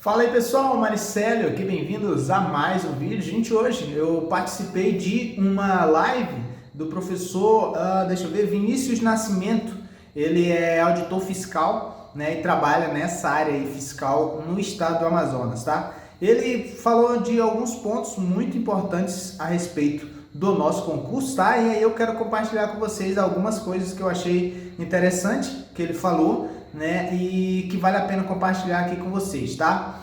Fala aí pessoal, Maricélio aqui, bem-vindos a mais um vídeo. Gente, hoje eu participei de uma live do professor, deixa eu ver, Vinícius Nascimento. Ele é auditor fiscal, né, e trabalha nessa área aí fiscal no estado do Amazonas, tá? Ele falou de alguns pontos muito importantes a respeito do nosso concurso, tá? E aí eu quero compartilhar com vocês algumas coisas que eu achei interessante que ele falou, né? E que vale a pena compartilhar aqui com vocês, tá?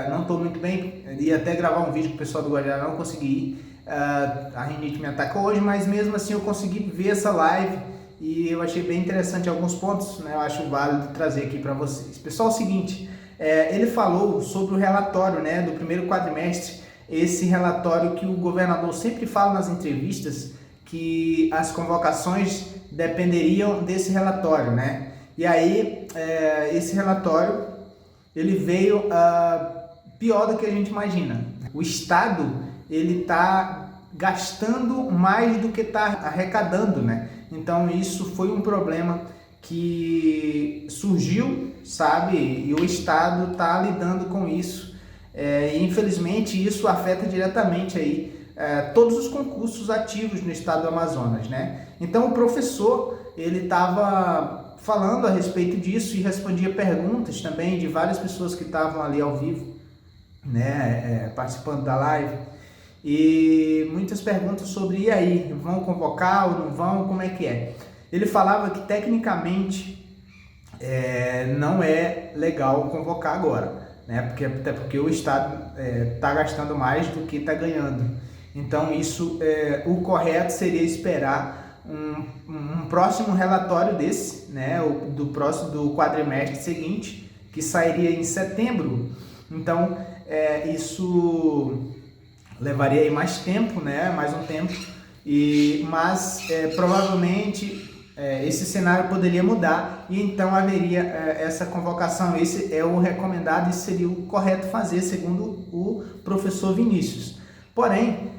Não estou muito bem, ia até gravar um vídeo com o pessoal do Guardiã, não consegui ir. A rinite me atacou hoje, mas mesmo assim eu consegui ver essa live e eu achei bem interessante alguns pontos, né? Eu acho válido trazer aqui para vocês. Pessoal, é o seguinte, ele falou sobre o relatório, né, do primeiro quadrimestre, esse relatório que o governador sempre fala nas entrevistas, que as convocações dependeriam desse relatório, né? E aí, esse relatório, ele veio pior do que a gente imagina. O Estado, ele está gastando mais do que está arrecadando, né? Então, isso foi um problema que surgiu, sabe? E o Estado está lidando com isso. E infelizmente, isso afeta diretamente aí todos os concursos ativos no estado do Amazonas, né? Então o professor, ele estava falando a respeito disso e respondia perguntas também de várias pessoas que estavam ali ao vivo, né, participando da live, e muitas perguntas sobre e aí, vão convocar ou não vão, como é que é? Ele falava que tecnicamente não é legal convocar agora, né? Até porque o Estado está gastando mais do que está ganhando. Então, isso, o correto seria esperar um próximo relatório desse, né? Do quadrimestre seguinte, que sairia em setembro. Então, isso levaria aí mais tempo, né? Mais um tempo. Mas provavelmente esse cenário poderia mudar e então haveria essa convocação. Esse é o recomendado e seria o correto fazer, segundo o professor Vinícius. Porém,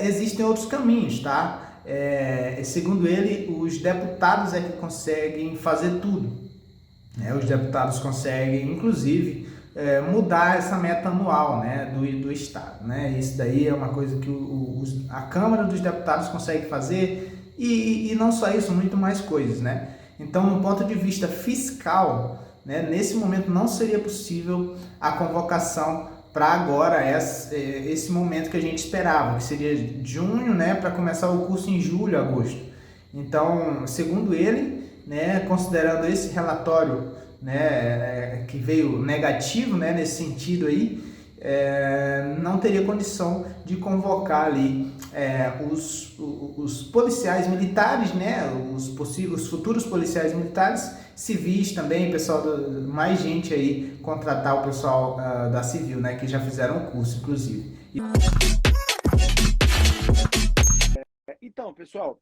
existem outros caminhos, tá? Segundo ele, os deputados é que conseguem fazer tudo, né? Os deputados conseguem, inclusive, mudar essa meta anual, né, do Estado. Né? Isso daí é uma coisa que a Câmara dos Deputados consegue fazer e não só isso, muito mais coisas. Né? Então, do ponto de vista fiscal, né, nesse momento não seria possível a convocação para agora, esse momento que a gente esperava, que seria junho, né, para começar o curso em julho, agosto. Então, segundo ele, né, considerando esse relatório, né, que veio negativo, né, nesse sentido aí, não teria condição de convocar ali os policiais militares, né, os futuros policiais militares, civis também, pessoal, mais gente aí, contratar o pessoal da civil, né, que já fizeram o curso, inclusive. Então, pessoal,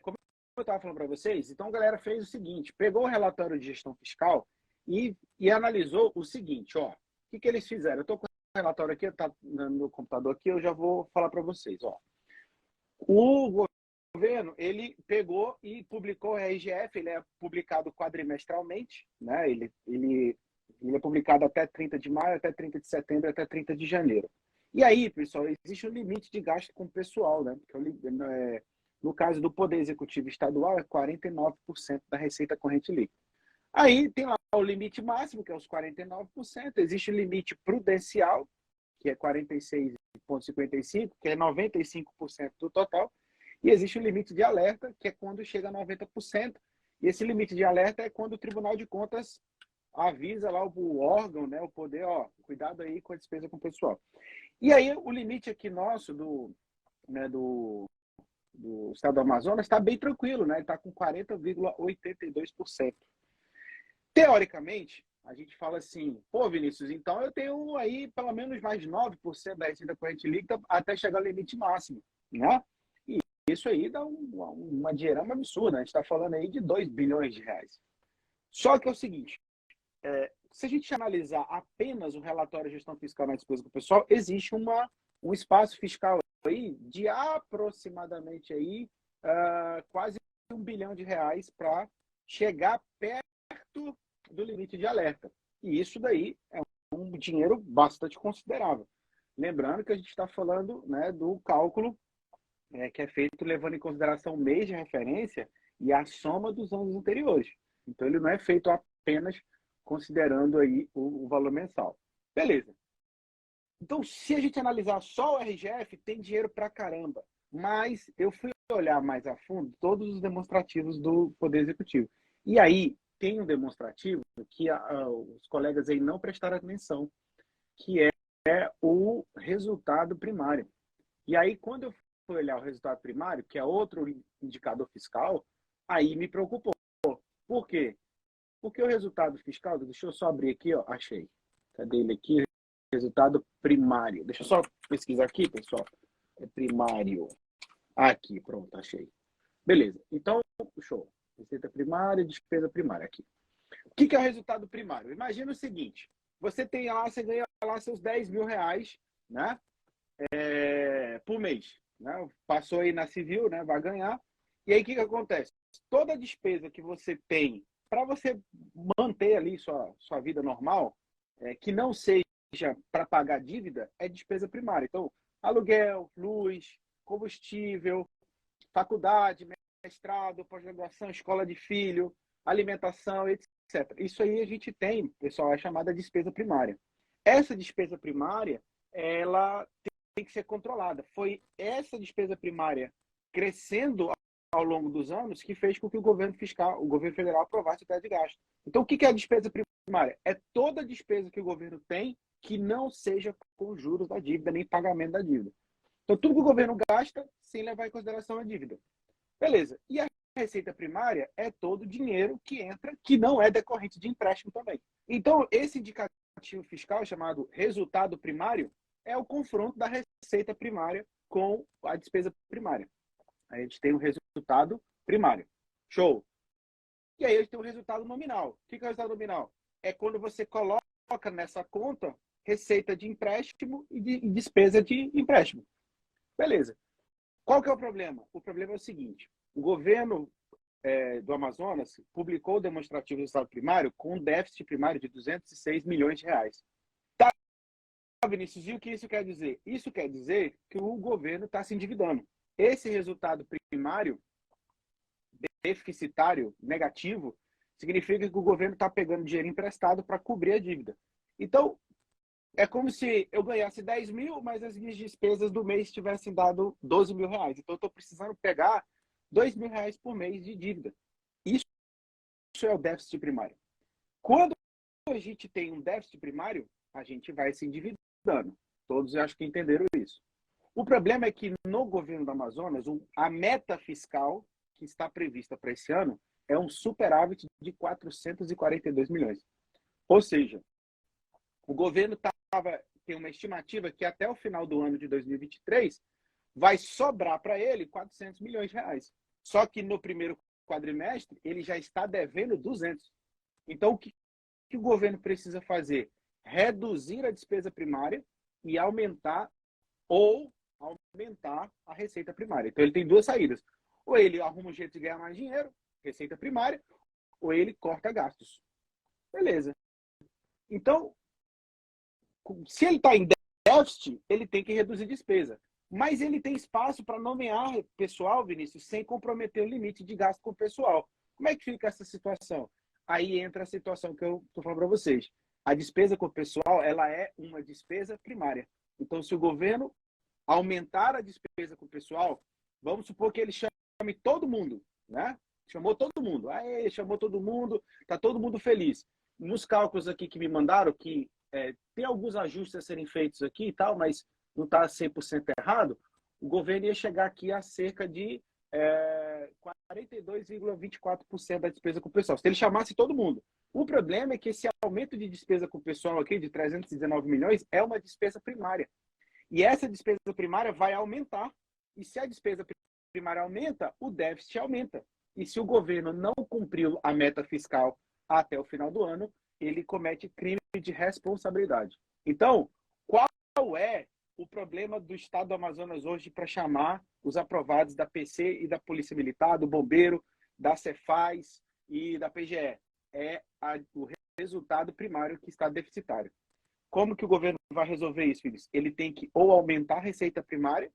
como eu estava falando para vocês, então a galera fez o seguinte, pegou o relatório de gestão fiscal e analisou o seguinte, ó, o que eles fizeram? Eu estou com o relatório aqui, está no meu computador aqui, eu já vou falar para vocês, ó. O governo, ele pegou e publicou o RGF, ele é publicado quadrimestralmente, né? Ele é publicado até 30 de maio, até 30 de setembro, até 30 de janeiro. E aí, pessoal, existe um limite de gasto com o pessoal, né? No caso do Poder Executivo Estadual, é 49% da receita corrente líquida. Aí tem lá o limite máximo, que é os 49%, existe o limite prudencial, que é 46,55%, que é 95% do total, e existe o limite de alerta, que é quando chega a 90%, e esse limite de alerta é quando o Tribunal de Contas avisa lá o órgão, né, o poder, ó, cuidado aí com a despesa com o pessoal. E aí o limite aqui nosso do estado do Amazonas está bem tranquilo, né? Está com 40,82%. Teoricamente, a gente fala assim, pô, Vinícius, então eu tenho aí pelo menos mais de 9% da receita corrente líquida até chegar ao limite máximo, né? E isso aí dá uma dinheirama absurda, a gente está falando aí de 2 bilhões de reais. Só que é o seguinte, se a gente analisar apenas o relatório de gestão fiscal na despesa com o pessoal, existe um espaço fiscal aí de aproximadamente aí, quase 1 bilhão de reais para chegar perto do limite de alerta. E isso daí é um dinheiro bastante considerável. Lembrando que a gente está falando, né, do cálculo que é feito levando em consideração o mês de referência e a soma dos anos anteriores. Então, ele não é feito apenas considerando aí o valor mensal. Beleza. Então, se a gente analisar só o RGF, tem dinheiro pra caramba. Mas eu fui olhar mais a fundo todos os demonstrativos do Poder Executivo. E aí, tem um demonstrativo que os colegas aí não prestaram atenção, que é o resultado primário. E aí, quando eu fui olhar o resultado primário, que é outro indicador fiscal, aí me preocupou. Por quê? Porque o resultado fiscal, deixa eu só abrir aqui, ó, achei. Cadê ele aqui? Resultado primário. Deixa eu só pesquisar aqui, pessoal. É primário. Aqui, pronto, achei. Beleza. Então, show. Receita primária, despesa primária aqui. O que é o resultado primário? Imagina o seguinte: você tem lá, você ganha lá seus 10 mil reais, né? Por mês. Né? Passou aí na civil, né? Vai ganhar. E aí o que acontece? Toda despesa que você tem para você manter ali sua vida normal, que não seja para pagar dívida, é despesa primária. Então, aluguel, luz, combustível, faculdade, mestrado, pós-graduação, escola de filho, alimentação, etc. Isso aí a gente tem, pessoal, é chamada despesa primária. Essa despesa primária, ela tem que ser controlada. Foi essa despesa primária crescendo ao longo dos anos que fez com que o governo fiscal, o governo federal aprovasse o teto de gasto. Então, o que é a despesa primária? É toda despesa que o governo tem que não seja com juros da dívida, nem pagamento da dívida. Então, tudo que o governo gasta sem levar em consideração a dívida. Beleza. E a receita primária é todo o dinheiro que entra, que não é decorrente de empréstimo também. Então, esse indicativo fiscal chamado resultado primário é o confronto da receita primária com a despesa primária. A gente tem o resultado primário. Show. E aí a gente tem o resultado nominal. O que é o resultado nominal? É quando você coloca nessa conta receita de empréstimo e despesa de empréstimo. Beleza. Qual que é o problema? O problema é o seguinte: o governo do Amazonas publicou o demonstrativo do resultado primário com um déficit primário de 206 milhões de reais. Tá, Vinícius, e o que isso quer dizer? Isso quer dizer que o governo está se endividando. Esse resultado primário deficitário, negativo, significa que o governo está pegando dinheiro emprestado para cobrir a dívida. Então, é como se eu ganhasse 10 mil, mas as minhas despesas do mês tivessem dado 12 mil reais. Então, eu estou precisando pegar 2 mil reais por mês de dívida. Isso é o déficit primário. Quando a gente tem um déficit primário, a gente vai se endividando. Todos acho que entenderam isso. O problema é que no governo do Amazonas, a meta fiscal que está prevista para esse ano é um superávit de 442 milhões. Ou seja, o governo tem uma estimativa que até o final do ano de 2023 vai sobrar para ele 400 milhões de reais. Só que no primeiro quadrimestre ele já está devendo 200. Então, o que o governo precisa fazer? Reduzir a despesa primária e aumentar a receita primária. Então, ele tem duas saídas. Ou ele arruma um jeito de ganhar mais dinheiro, receita primária, ou ele corta gastos. Beleza. Então, se ele está em déficit, ele tem que reduzir despesa. Mas ele tem espaço para nomear pessoal, Vinícius, sem comprometer o limite de gasto com o pessoal. Como é que fica essa situação? Aí entra a situação que eu estou falando para vocês. A despesa com o pessoal, ela é uma despesa primária. Então, se o governo aumentar a despesa com o pessoal, vamos supor que ele chame todo mundo, né? Chamou todo mundo. Aí, chamou todo mundo, tá todo mundo feliz. Nos cálculos aqui que me mandaram, que tem alguns ajustes a serem feitos aqui e tal, mas não está 100% errado, o governo ia chegar aqui a cerca de 42,24% da despesa com o pessoal, se ele chamasse todo mundo. O problema é que esse aumento de despesa com o pessoal aqui, de 319 milhões, é uma despesa primária. E essa despesa primária vai aumentar. E se a despesa primária aumenta, o déficit aumenta. E se o governo não cumpriu a meta fiscal até o final do ano, ele comete crime de responsabilidade. Então, qual é o problema do Estado do Amazonas hoje para chamar os aprovados da PC e da Polícia Militar, do Bombeiro, da Cefaz e da PGE? O resultado primário que está deficitário. Como que o governo vai resolver isso, filhos? Ele tem que ou aumentar a receita primária,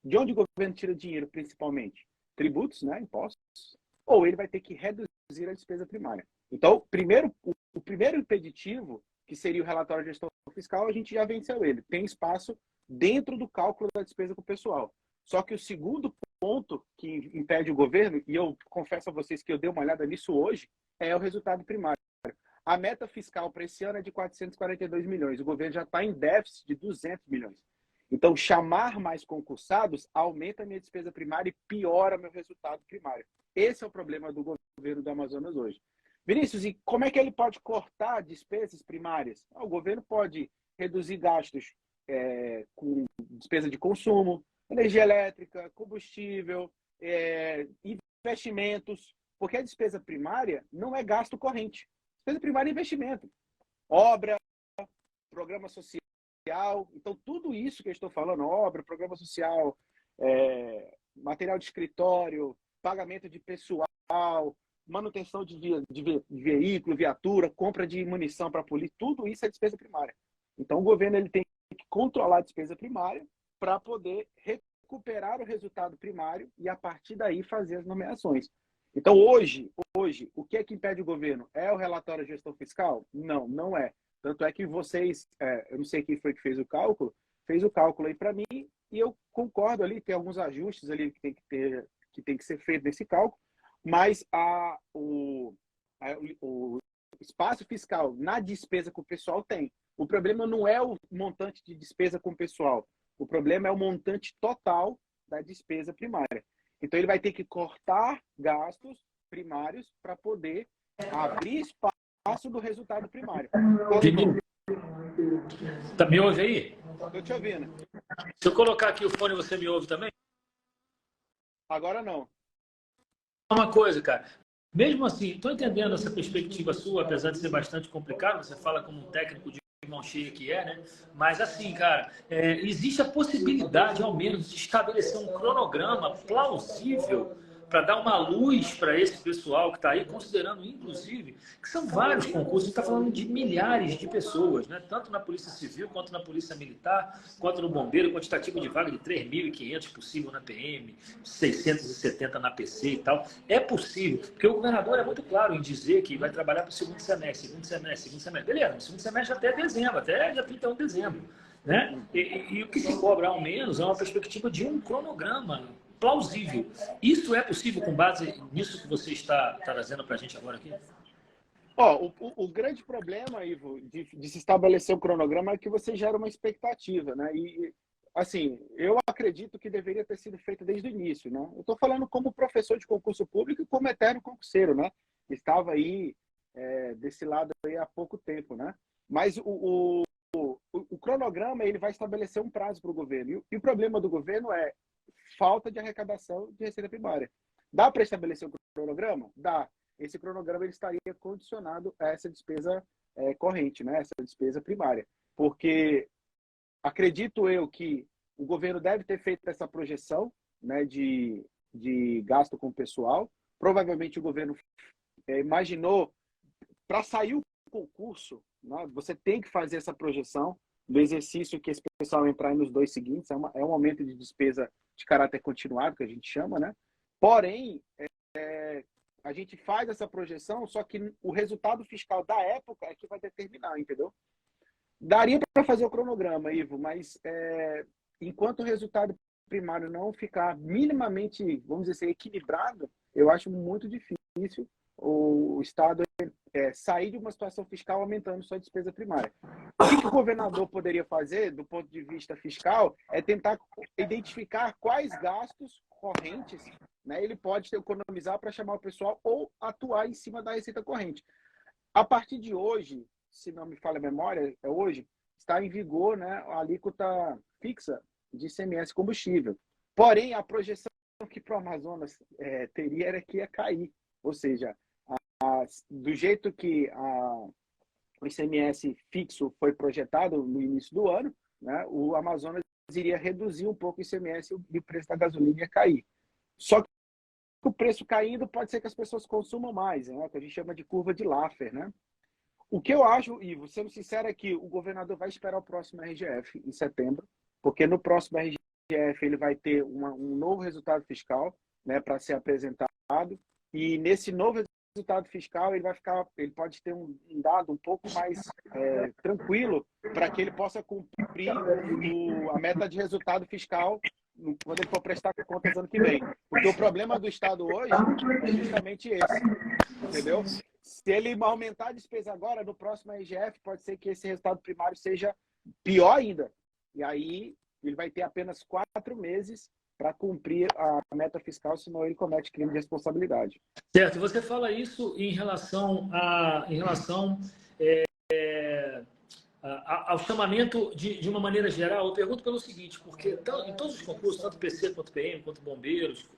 de onde o governo tira dinheiro principalmente? Tributos, né, impostos, ou ele vai ter que reduzir a despesa primária. Então, o primeiro impeditivo, que seria o relatório de gestão fiscal, a gente já venceu ele. Tem espaço dentro do cálculo da despesa com o pessoal. Só que o segundo ponto que impede o governo, e eu confesso a vocês que eu dei uma olhada nisso hoje, é o resultado primário. A meta fiscal para esse ano é de 442 milhões. O governo já está em déficit de 200 milhões. Então, chamar mais concursados aumenta a minha despesa primária e piora meu resultado primário. Esse é o problema do governo do Amazonas hoje. Vinícius, e como é que ele pode cortar despesas primárias? O governo pode reduzir gastos com despesa de consumo, energia elétrica, combustível, investimentos, porque a despesa primária não é gasto corrente. Despesa primária é investimento. Obra, programa social. Então, tudo isso que eu estou falando, obra, programa social, material de escritório, pagamento de pessoal, manutenção de veículo, viatura, compra de munição para a polícia, tudo isso é despesa primária. Então, o governo ele tem que controlar a despesa primária para poder recuperar o resultado primário e, a partir daí, fazer as nomeações. Então, hoje, o que é que impede o governo? É o relatório de gestão fiscal? Não, não é. Tanto é que vocês, eu não sei quem foi que fez o cálculo aí para mim, e eu concordo ali, tem alguns ajustes ali que tem que ser feito nesse cálculo, mas o espaço fiscal na despesa com o pessoal tem. O problema não é o montante de despesa com o pessoal, o problema é o montante total da despesa primária. Então, ele vai ter que cortar gastos primários para poder abrir espaço do resultado primário. Tá, me ouve aí? Estou te ouvindo. Se eu colocar aqui o fone, você me ouve também? Agora não. Uma coisa, cara. Mesmo assim, estou entendendo essa perspectiva sua, apesar de ser bastante complicado, você fala como um técnico de mão cheia que é, né? Mas assim, cara, existe a possibilidade, ao menos, de estabelecer um cronograma plausível para dar uma luz para esse pessoal que está aí, considerando, inclusive, que são vários concursos, a gente está falando de milhares de pessoas, né? Tanto na Polícia Civil, quanto na Polícia Militar, quanto no Bombeiro, quantitativo de vaga de 3.500 possível na PM, 670 na PC e tal. É possível, porque o governador é muito claro em dizer que vai trabalhar para o segundo semestre. Beleza, segundo semestre até dezembro, até dia 31 de dezembro. Né? E o que se cobra, ao menos, é uma perspectiva de um cronograma plausível. Isso é possível com base nisso que você está trazendo para a gente agora aqui? O grande problema, Ivo, de se estabelecer um cronograma é que você gera uma expectativa, né? E, assim, eu acredito que deveria ter sido feito desde o início, né? Eu estou falando como professor de concurso público e como eterno concurseiro, né? Estava aí desse lado aí há pouco tempo, né? Mas o cronograma ele vai estabelecer um prazo para o governo. E o problema do governo é falta de arrecadação de receita primária. Dá para estabelecer um cronograma? Dá. Esse cronograma ele estaria condicionado a essa despesa corrente, né? Essa despesa primária. Porque acredito eu que o governo deve ter feito essa projeção, né, de gasto com o pessoal. Provavelmente o governo imaginou, para sair o concurso, né, você tem que fazer essa projeção do exercício que esse pessoal entrar nos 2 seguintes. É um aumento de despesa de caráter continuado, que a gente chama, né? Porém, a gente faz essa projeção, só que o resultado fiscal da época é que vai determinar, entendeu? Daria para fazer o cronograma, Ivo, mas enquanto o resultado primário não ficar minimamente, vamos dizer assim, equilibrado, eu acho muito difícil o Estado sair de uma situação fiscal aumentando sua despesa primária. O que o governador poderia fazer, do ponto de vista fiscal, é tentar identificar quais gastos correntes, né, ele pode economizar para chamar o pessoal ou atuar em cima da receita corrente. A partir de hoje, se não me falha a memória, hoje, está em vigor, né, a alíquota fixa de ICMS combustível. Porém, a projeção que para o Amazonas teria era que ia cair. Ou seja, do jeito que o ICMS fixo foi projetado no início do ano, né, o Amazonas iria reduzir um pouco o ICMS e o preço da gasolina ia cair. Só que o preço caindo pode ser que as pessoas consumam mais, né, que a gente chama de curva de Laffer, né? O que eu acho, Ivo, sendo sincero, é que o governador vai esperar o próximo RGF em setembro, porque no próximo RGF ele vai ter um novo resultado fiscal, né, para ser apresentado, e nesse novo resultado fiscal ele pode ter um dado um pouco mais tranquilo para que ele possa cumprir a meta de resultado fiscal quando ele for prestar contas ano que vem. Porque o problema do Estado hoje é justamente esse, entendeu? Se ele aumentar a despesa agora, no próximo RGF, pode ser que esse resultado primário seja pior ainda. E aí ele vai ter apenas 4 meses para cumprir a meta fiscal, senão ele comete crime de responsabilidade. Certo, você fala isso em relação ao chamamento de uma maneira geral. Eu pergunto pelo seguinte, porque em todos os concursos, tanto PC quanto PM, quanto bombeiros,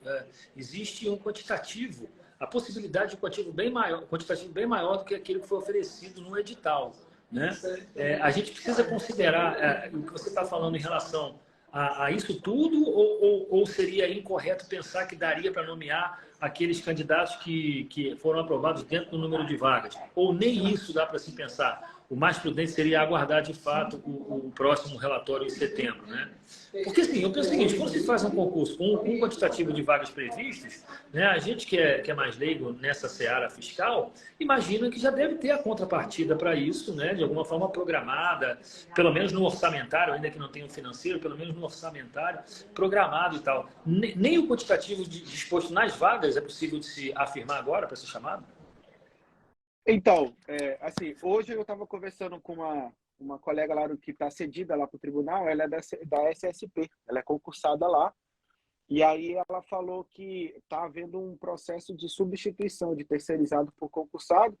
existe um quantitativo, a possibilidade de um quantitativo bem maior do que aquele que foi oferecido no edital, né? A gente precisa considerar o que você está falando em relação a isso tudo, ou seria incorreto pensar que daria para nomear aqueles candidatos que foram aprovados dentro do número de vagas? Ou nem isso dá para se pensar? O mais prudente seria aguardar, de fato, o próximo relatório em setembro, né? Porque, assim, eu penso o seguinte, quando se faz um concurso com um quantitativo de vagas previstas, né, a gente que é mais leigo nessa seara fiscal, imagina que já deve ter a contrapartida para isso, né, de alguma forma programada, pelo menos no orçamentário, ainda que não tenha o financeiro, pelo menos no orçamentário, programado e tal. Nem o quantitativo disposto nas vagas é possível de se afirmar agora para ser chamado? Então, assim, hoje eu estava conversando com uma colega lá que está cedida lá para o tribunal, ela é da SSP, ela é concursada lá, e aí ela falou que está havendo um processo de substituição de terceirizado por concursado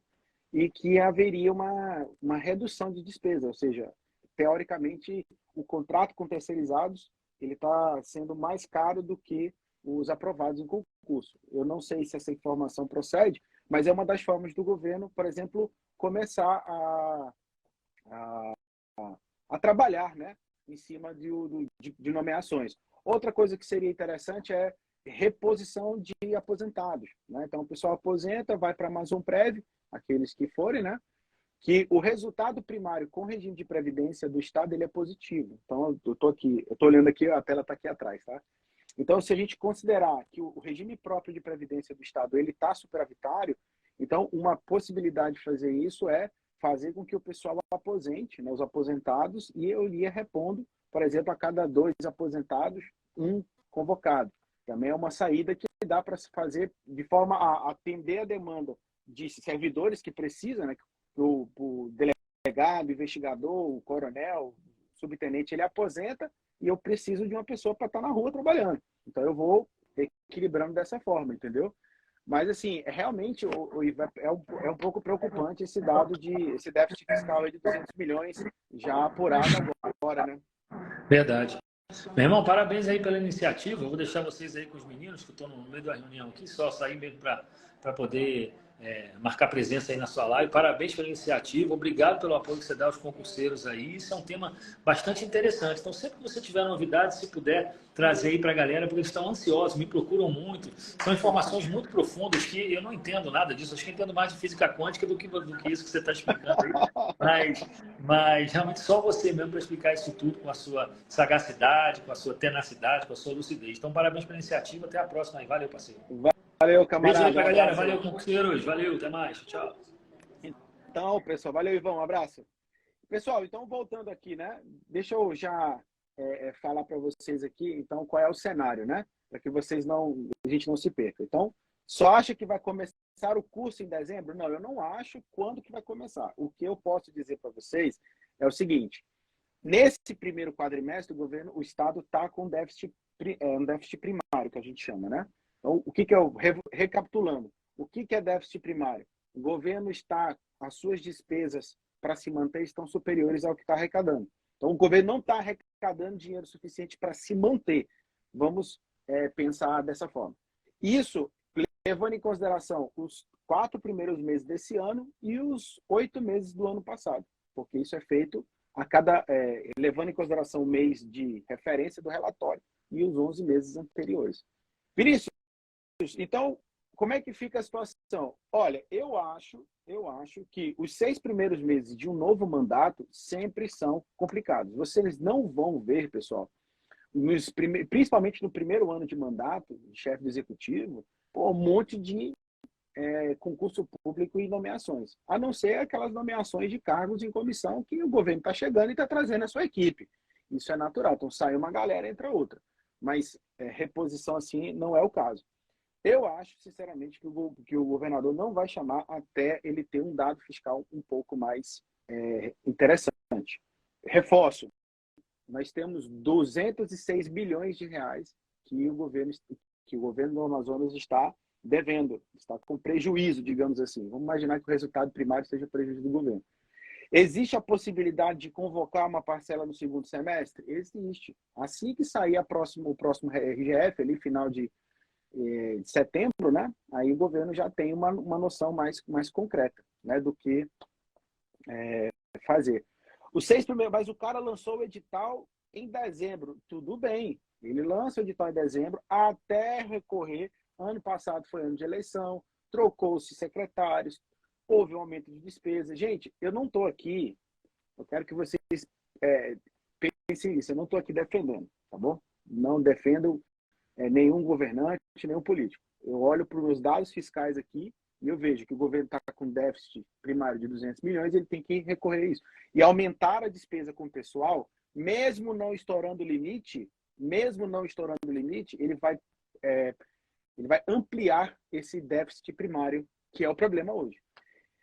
e que haveria uma redução de despesa, ou seja, teoricamente, o contrato com terceirizados ele está sendo mais caro do que os aprovados em concurso. Eu não sei se essa informação procede, mas é uma das formas do governo, por exemplo, começar a trabalhar, né, em cima de nomeações. Outra coisa que seria interessante é reposição de aposentados, né? Então, o pessoal aposenta, vai para mais um prévio, aqueles que forem, né? Que o resultado primário com o regime de previdência do Estado ele é positivo. Então, eu estou olhando aqui, a tela está aqui atrás, tá? Então, se a gente considerar que o regime próprio de previdência do Estado ele está superavitário, então uma possibilidade de fazer isso é fazer com que o pessoal aposente, né, os aposentados, e eu iria repondo, por exemplo, a cada 2 aposentados, um convocado. Também é uma saída que dá para se fazer de forma a atender a demanda de servidores que precisam, né, o delegado, investigador, o coronel, o subtenente, ele aposenta e eu preciso de uma pessoa para estar na rua trabalhando. Então, eu vou equilibrando dessa forma, entendeu? Mas, assim, realmente, é um pouco preocupante esse déficit fiscal aí de 200 milhões já apurado agora, né? Verdade. Meu irmão, parabéns aí pela iniciativa. Eu vou deixar vocês aí com os meninos, que estão no meio da reunião aqui, só sair mesmo para poder marcar presença aí na sua live. Parabéns pela iniciativa, obrigado pelo apoio que você dá aos concurseiros aí. Isso é um tema bastante interessante. Então, sempre que você tiver novidades, se puder trazer aí para a galera, porque eles estão ansiosos, me procuram muito. São informações muito profundas que eu não entendo nada disso. Acho que entendo mais de física quântica do que isso que você está explicando aí. Mas realmente só você mesmo para explicar isso tudo com a sua sagacidade, com a sua tenacidade, com a sua lucidez. Então, parabéns pela iniciativa. Até a próxima aí. Valeu, parceiro. Valeu, camarada. Beijo aí pra galera. Valeu, concurseiros. Valeu, até mais. Tchau. Então, pessoal, valeu, Ivão. Um abraço. Pessoal, então, voltando aqui, né? Deixa eu já falar para vocês aqui, então, qual é o cenário, né? Para que a gente não se perca. Então, só acha que vai começar o curso em dezembro? Não, eu não acho quando que vai começar. O que eu posso dizer para vocês é o seguinte: nesse primeiro quadrimestre, o Estado está com um déficit primário, que a gente chama, né? Então, recapitulando, o que é déficit primário? O governo as suas despesas para se manter estão superiores ao que está arrecadando. Então, o governo não está arrecadando dinheiro suficiente para se manter. Vamos pensar dessa forma. Isso levando em consideração os 4 primeiros meses desse ano e os 8 meses do ano passado, porque isso é feito levando em consideração o mês de referência do relatório e os 11 meses anteriores. Vinícius, então, como é que fica a situação? Olha, eu acho que os 6 primeiros meses de um novo mandato sempre são complicados. Vocês não vão ver, pessoal, principalmente no primeiro ano de mandato, de chefe do executivo, um monte de concurso público e nomeações. A não ser aquelas nomeações de cargos em comissão que o governo está chegando e está trazendo a sua equipe. Isso é natural. Então sai uma galera, entra outra. Mas reposição assim não é o caso. Eu acho, sinceramente, que o governador não vai chamar até ele ter um dado fiscal um pouco mais interessante. Reforço, nós temos 206 bilhões de reais que o governo do Amazonas está devendo, está com prejuízo, digamos assim. Vamos imaginar que o resultado primário seja prejuízo do governo. Existe a possibilidade de convocar uma parcela no segundo semestre? Existe. Assim que sair o próximo RGF, ali final de setembro, né? Aí o governo já tem uma noção mais concreta, né, do que fazer. Os 6 primeiros, mas o cara lançou o edital em dezembro. Tudo bem, ele lança o edital em dezembro até recorrer. Ano passado foi ano de eleição, trocou-se secretários, houve um aumento de despesa. Gente, eu não estou aqui, eu quero que vocês pensem nisso, eu não estou aqui defendendo, tá bom? Não defendo nenhum governante, nenhum político. Eu olho para os dados fiscais aqui e eu vejo que o governo está com déficit primário de 200 milhões, ele tem que recorrer a isso. E aumentar a despesa com o pessoal, mesmo não estourando o limite, ele vai ampliar esse déficit primário, que é o problema hoje.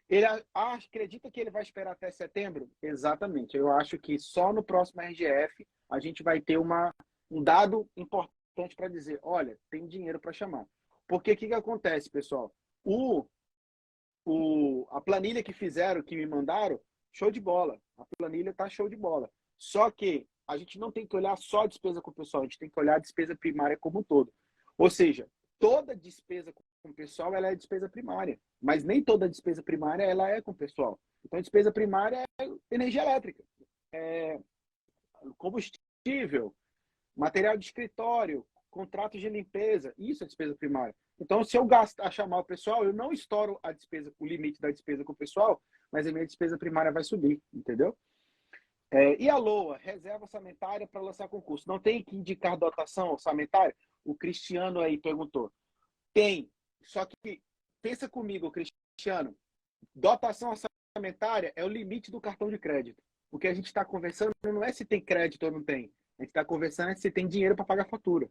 Ele acredita que ele vai esperar até setembro? Exatamente. Eu acho que só no próximo RGF a gente vai ter um dado importante para dizer, olha, tem dinheiro para chamar. Porque o que acontece, pessoal? A planilha que me mandaram, show de bola. A planilha está show de bola. Só que a gente não tem que olhar só a despesa com o pessoal, a gente tem que olhar a despesa primária como um todo. Ou seja, toda despesa com o pessoal ela é despesa primária, mas nem toda despesa primária ela é com o pessoal. Então, a despesa primária é energia elétrica, combustível, material de escritório, contratos de limpeza, isso é despesa primária. Então, se eu chamar o pessoal, eu não estouro o limite da despesa com o pessoal, mas a minha despesa primária vai subir, entendeu? E a LOA, reserva orçamentária para lançar concurso. Não tem que indicar dotação orçamentária? O Cristiano aí perguntou. Tem, só que pensa comigo, Cristiano, dotação orçamentária é o limite do cartão de crédito. O que a gente está conversando não é se tem crédito ou não tem. A gente está conversando se tem dinheiro para pagar a fatura.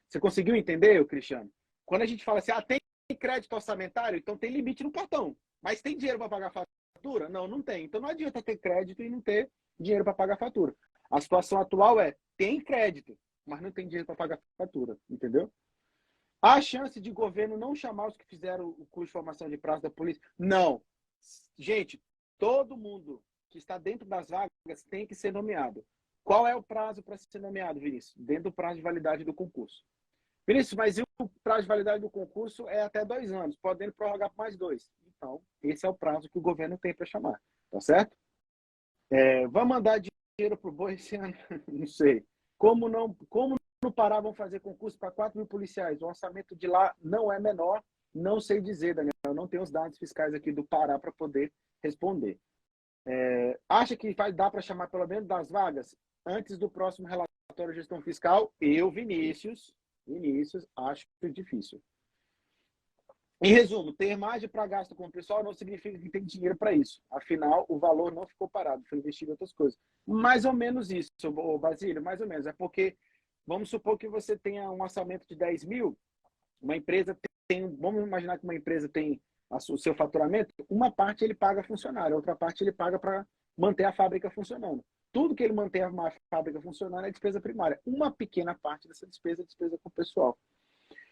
Você conseguiu entender, Cristiano? Quando a gente fala assim, tem crédito orçamentário, então tem limite no cartão. Mas tem dinheiro para pagar a fatura? Não, não tem. Então não adianta ter crédito e não ter dinheiro para pagar a fatura. A situação atual tem crédito, mas não tem dinheiro para pagar a fatura, entendeu? Há chance de governo não chamar os que fizeram o curso de formação de prazo da polícia? Não. Gente, todo mundo que está dentro das vagas tem que ser nomeado. Qual é o prazo para ser nomeado, Vinícius? Dentro do prazo de validade do concurso. Vinícius, mas o prazo de validade do concurso é até 2 anos, podendo prorrogar por mais 2. Então, esse é o prazo que o governo tem para chamar, tá certo? Vai mandar dinheiro para o boi esse ano? Não sei. Como no Pará vão fazer concurso para 4 mil policiais? O orçamento de lá não é menor, não sei dizer, Daniel. Eu não tenho os dados fiscais aqui do Pará para poder responder. Acha que vai dar para chamar pelo menos das vagas antes do próximo relatório de gestão fiscal? Eu, Vinícius, acho difícil. Em resumo, ter margem para gasto com o pessoal não significa que tem dinheiro para isso. Afinal, o valor não ficou parado, foi investido em outras coisas. Mais ou menos isso, Basílio, mais ou menos. É porque, vamos supor que você tenha um orçamento de 10 mil, uma empresa vamos imaginar que uma empresa tem o seu faturamento, uma parte ele paga funcionário, a outra parte ele paga para manter a fábrica funcionando. Tudo que ele mantém a fábrica funcionando é despesa primária. Uma pequena parte dessa despesa é despesa com o pessoal.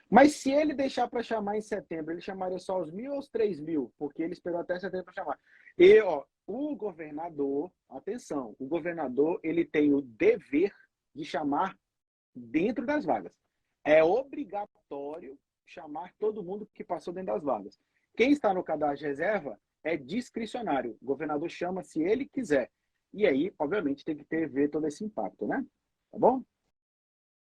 Mas se ele deixar para chamar em setembro, ele chamaria só os 1.000 ou os 3 mil? Porque ele esperou até setembro para chamar. E, o governador, atenção, o governador ele tem o dever de chamar dentro das vagas. É obrigatório chamar todo mundo que passou dentro das vagas. Quem está no cadastro de reserva é discricionário. O governador chama se ele quiser. E aí, obviamente, tem que ver todo esse impacto, né? Tá bom?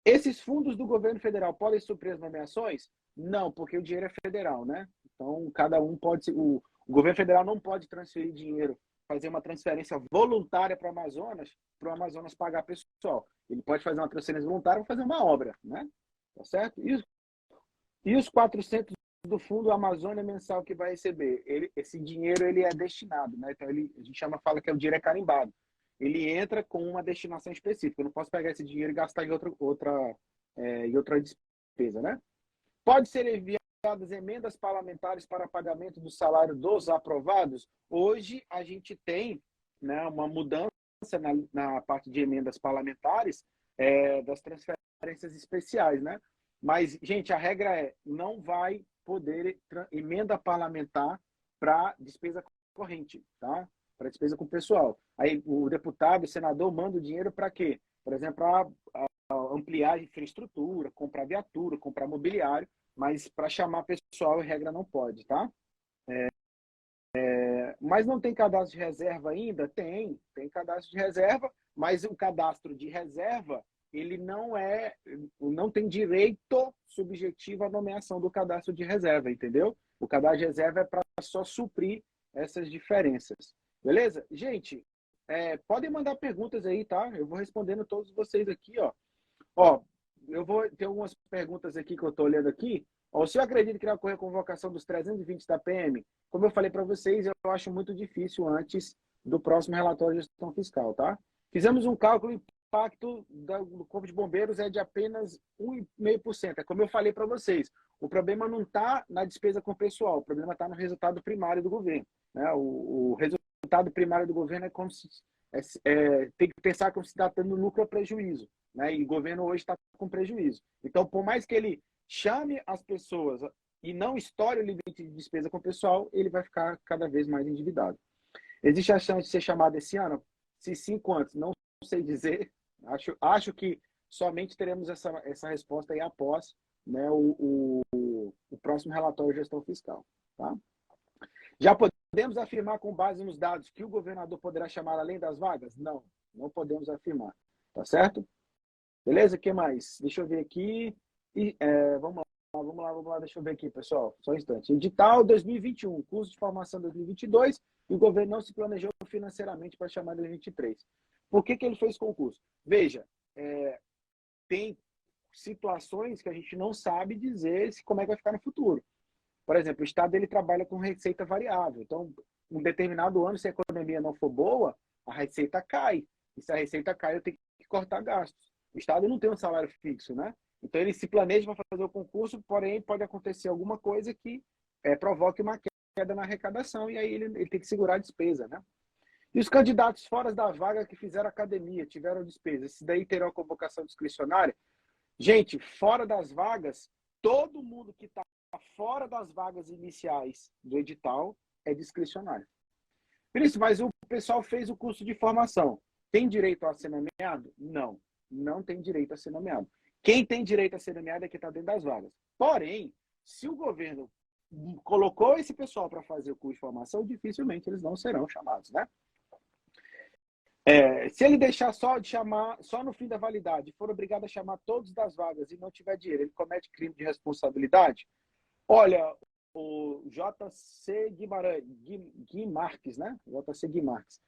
Esses fundos do governo federal podem suprir as nomeações? Não, porque o dinheiro é federal, né? Então, cada um pode... O governo federal não pode transferir dinheiro, fazer uma transferência voluntária para o Amazonas pagar pessoal. Ele pode fazer uma transferência voluntária para fazer uma obra, né? Tá certo? E os 400 do Fundo Amazônia Mensal que vai receber? Esse dinheiro ele é destinado, né? Então, a gente fala que é o dinheiro é carimbado. Ele entra com uma destinação específica. Eu não posso pegar esse dinheiro e gastar em outra despesa, né? Pode ser enviadas emendas parlamentares para pagamento do salário dos aprovados? Hoje a gente tem, né, uma mudança na parte de emendas parlamentares das transferências especiais, né? Mas, gente, a regra é, não vai poder emenda parlamentar para despesa corrente, tá? Para despesa com o pessoal. Aí o deputado, o senador manda o dinheiro para quê? Por exemplo, para ampliar a infraestrutura, comprar viatura, comprar mobiliário, mas para chamar pessoal, a regra não pode, tá? Mas não tem cadastro de reserva ainda? Tem cadastro de reserva, mas o cadastro de reserva, ele não tem direito subjetivo à nomeação do cadastro de reserva, entendeu? O cadastro de reserva é para só suprir essas diferenças. Beleza? Gente, podem mandar perguntas aí, tá? Eu vou respondendo todos vocês aqui, ó. Ó, eu vou ter algumas perguntas aqui que eu estou olhando aqui. Ó, o senhor acredita que vai ocorrer a convocação dos 320 da PM? Como eu falei para vocês, eu acho muito difícil antes do próximo relatório de gestão fiscal, tá? Fizemos um cálculo, o impacto do Corpo de Bombeiros é de apenas 1,5%. É como eu falei para vocês, o problema não está na despesa com o pessoal, o problema está no resultado primário do governo, né? O resultado primário do governo é como se... tem que pensar como se está tendo lucro ou prejuízo, né? E o governo hoje está com prejuízo. Então, por mais que ele chame as pessoas e não estoure o limite de despesa com o pessoal, ele vai ficar cada vez mais endividado. Existe a chance de ser chamado esse ano? Se sim, quantos? Não sei dizer. Acho que somente teremos essa resposta aí após, né, o próximo relatório de gestão fiscal. Tá? Já podemos afirmar com base nos dados que o governador poderá chamar além das vagas? Não, não podemos afirmar. Tá certo? Beleza? O que mais? Deixa eu ver aqui. Vamos lá. Deixa eu ver aqui, pessoal. Só um instante. Edital 2021, curso de formação 2022, e o governo não se planejou financeiramente para chamar 2023. Por que ele fez concurso? Veja, tem situações que a gente não sabe dizer como é que vai ficar no futuro. Por exemplo, o Estado ele trabalha com receita variável. Então, um determinado ano, se a economia não for boa, a receita cai. E se a receita cai, eu tenho que cortar gastos. O Estado não tem um salário fixo, né? Então, ele se planeja para fazer o concurso, porém, pode acontecer alguma coisa que provoque uma queda na arrecadação, e aí ele tem que segurar a despesa, né? E os candidatos fora da vaga que fizeram academia, tiveram despesa, esse daí terão a convocação discricionária? Gente, fora das vagas, todo mundo que está fora das vagas iniciais do edital é discricionário. Por isso, mas o pessoal fez o curso de formação. Tem direito a ser nomeado? Não, não tem direito a ser nomeado. Quem tem direito a ser nomeado é quem está dentro das vagas. Porém, se o governo colocou esse pessoal para fazer o curso de formação, dificilmente eles não serão chamados, né? Se ele deixar só de chamar, só no fim da validade, for obrigado a chamar todos das vagas e não tiver dinheiro, ele comete crime de responsabilidade? Olha, o JC Guimarques, né? JC Guimarques.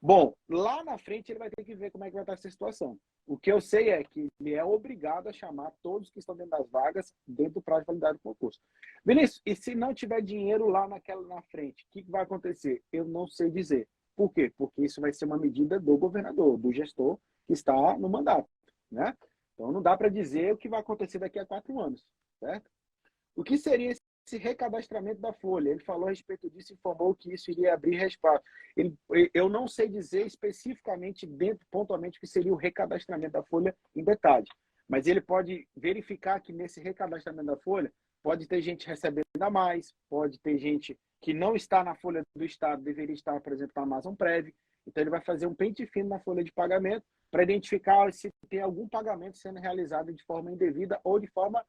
Bom, lá na frente ele vai ter que ver como é que vai estar essa situação. O que eu sei é que ele é obrigado a chamar todos que estão dentro das vagas dentro do prazo de validade do concurso. Vinícius, e se não tiver dinheiro lá na frente, o que vai acontecer? Eu não sei dizer. Por quê? Porque isso vai ser uma medida do governador, do gestor que está no mandato, né? Então não dá para dizer o que vai acontecer daqui a 4 anos, certo? O que seria esse recadastramento da folha? Ele falou a respeito disso, informou que isso iria abrir espaço. Eu não sei dizer especificamente, pontualmente, o que seria o recadastramento da folha em detalhe, mas ele pode verificar que nesse recadastramento da folha pode ter gente recebendo a mais, pode ter gente que não está na folha do Estado, deveria estar, por exemplo, na Amazon Prev. Então, ele vai fazer um pente fino na folha de pagamento para identificar se tem algum pagamento sendo realizado de forma indevida ou de forma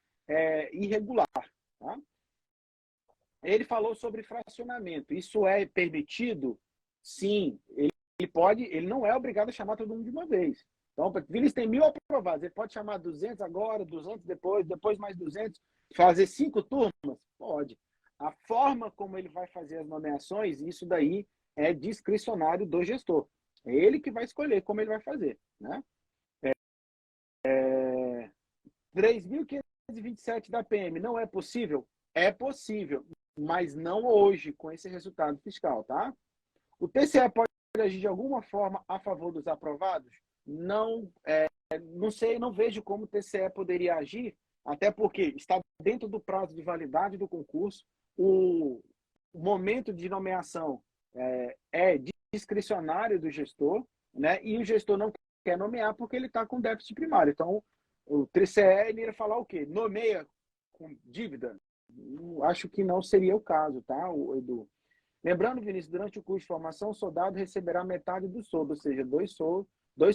irregular. Tá? Ele falou sobre fracionamento. Isso é permitido? Sim. Ele não é obrigado a chamar todo mundo de uma vez. Então, Vinícius tem 1.000 aprovados. Ele pode chamar 200 agora, 200 depois mais 200. Fazer 5 turmas? Pode. A forma como ele vai fazer as nomeações, isso daí é discricionário do gestor. É ele que vai escolher como ele vai fazer, né? 3.527 da PM, não é possível? É possível, mas não hoje, com esse resultado fiscal, tá? O TCE pode agir de alguma forma a favor dos aprovados? Não, não sei, não vejo como o TCE poderia agir, até porque está dentro do prazo de validade do concurso, o momento de nomeação é discricionário do gestor, né? E o gestor não quer nomear porque ele está com déficit primário. Então, o TCE iria falar o quê? Nomeia com dívida? Acho que não seria o caso, tá, Edu? Lembrando, Vinícius, durante o curso de formação, o soldado receberá metade do soldo, ou seja, dois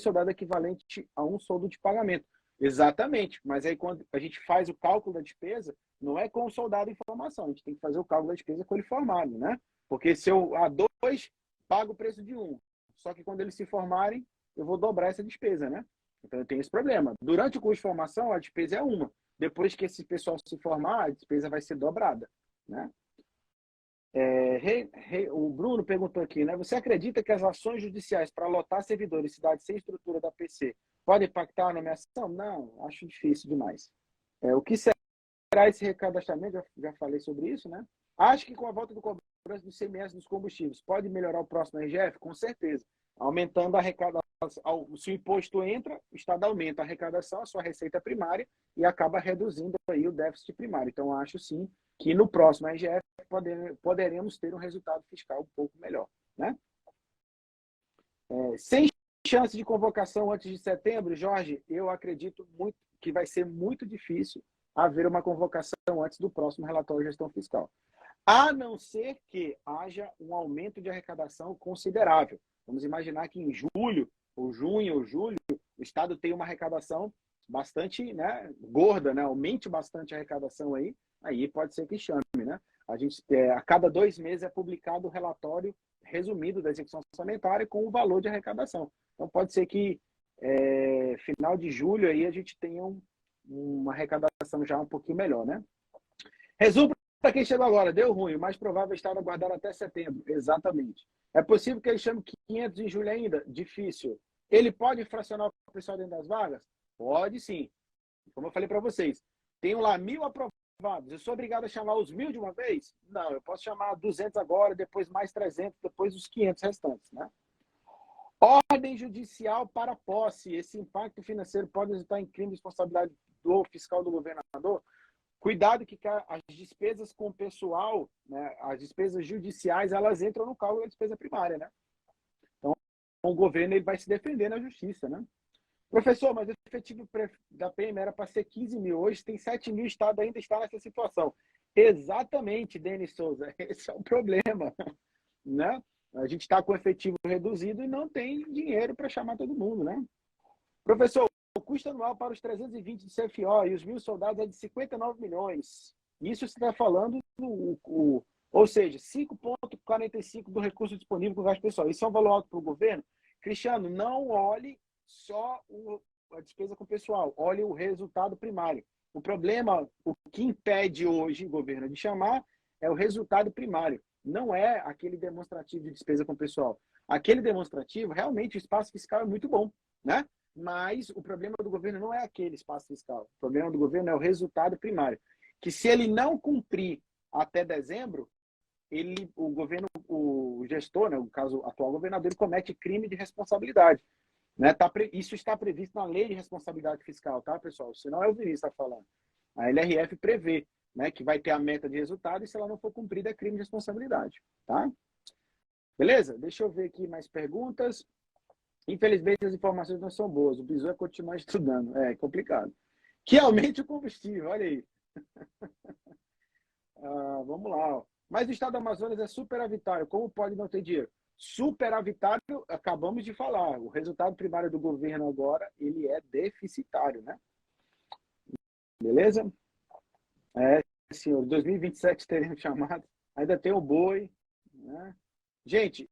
soldados equivalentes a um soldo de pagamento. Exatamente, mas aí quando a gente faz o cálculo da despesa, não é com o soldado em formação, a gente tem que fazer o cálculo da despesa com ele formado, né? Porque se eu a dois pago o preço de um, só que quando eles se formarem, eu vou dobrar essa despesa, né? Então eu tenho esse problema. Durante o curso de formação, a despesa é uma. Depois que esse pessoal se formar, a despesa vai ser dobrada, né? O Bruno perguntou aqui, né? Você acredita que as ações judiciais para lotar servidores em cidades sem estrutura da PC podem impactar a nomeação? Não, acho difícil demais. O que será esse recadastramento? Já falei sobre isso, né? Acho que com a volta do cobrança do ICMS dos combustíveis pode melhorar o próximo RGF? Com certeza. Aumentando a arrecadação. Se o imposto entra, o Estado aumenta a arrecadação, a sua receita primária, e acaba reduzindo aí o déficit primário. Então, acho sim que no próximo RGF poderemos ter um resultado fiscal um pouco melhor, né? Sem chance de convocação antes de setembro, Jorge, eu acredito muito que vai ser muito difícil haver uma convocação antes do próximo relatório de gestão fiscal. A não ser que haja um aumento de arrecadação considerável. Vamos imaginar que em julho, ou junho, ou julho, o Estado tem uma arrecadação bastante, né, gorda, né, aumente bastante a arrecadação aí pode ser que chame, né? A cada 2 meses é publicado o relatório resumido da execução orçamentária com o valor de arrecadação. Então pode ser que final de julho aí a gente tenha uma arrecadação já um pouquinho melhor, né? Resumo para quem chegou agora, deu ruim, o mais provável é estar aguardando até setembro. Exatamente. É possível que ele chame 500 em julho ainda? Difícil. Ele pode fracionar o pessoal dentro das vagas? Pode sim. Como eu falei para vocês, tenho lá 1.000 aprovados. Eu sou obrigado a chamar os 1.000 de uma vez? Não, eu posso chamar 200 agora, depois mais 300, depois os 500 restantes, né? Ordem judicial para posse. Esse impacto financeiro pode resultar em crime de responsabilidade do fiscal do governador? Cuidado que as despesas com o pessoal, né, as despesas judiciais, elas entram no cálculo da despesa primária, né? Então, o governo ele vai se defender na justiça, né? Professor, mas o efetivo da PM era para ser 15 mil. Hoje tem 7 mil, o Estado ainda está nessa situação. Exatamente, Denis Souza. Esse é o problema, né? A gente está com o efetivo reduzido e não tem dinheiro para chamar todo mundo, né? Professor, o custo anual para os 320 de CFO e os 1.000 soldados é de 59 milhões. Isso você está falando, ou seja, 5,45 do recurso disponível para o gasto pessoal. Isso é um valor alto para o governo? Cristiano, não olhe só a despesa com o pessoal, olhe o resultado primário. O problema, o que impede hoje o governo de chamar é o resultado primário. Não é aquele demonstrativo de despesa com o pessoal. Aquele demonstrativo, realmente, o espaço fiscal é muito bom, né? Mas o problema do governo não é aquele espaço fiscal. O problema do governo é o resultado primário. Que se ele não cumprir até dezembro, o gestor, né, no caso o atual governador, ele comete crime de responsabilidade. Né? Isso está previsto na lei de responsabilidade fiscal, tá, pessoal? Se não é o Vinícius está falando. A LRF prevê, né, que vai ter a meta de resultado e se ela não for cumprida é crime de responsabilidade, tá? Beleza? Deixa eu ver aqui mais perguntas. Infelizmente as informações não são boas. O bizu é continuar estudando. É complicado. Que aumente o combustível, olha aí. Vamos lá. Ó. Mas o estado do Amazonas é superavitário. Como pode não ter dinheiro? Superavitário, acabamos de falar. O resultado primário do governo agora, ele é deficitário, né? Beleza? Senhor, 2027 teremos chamado. Ainda tem o boi, né? Gente,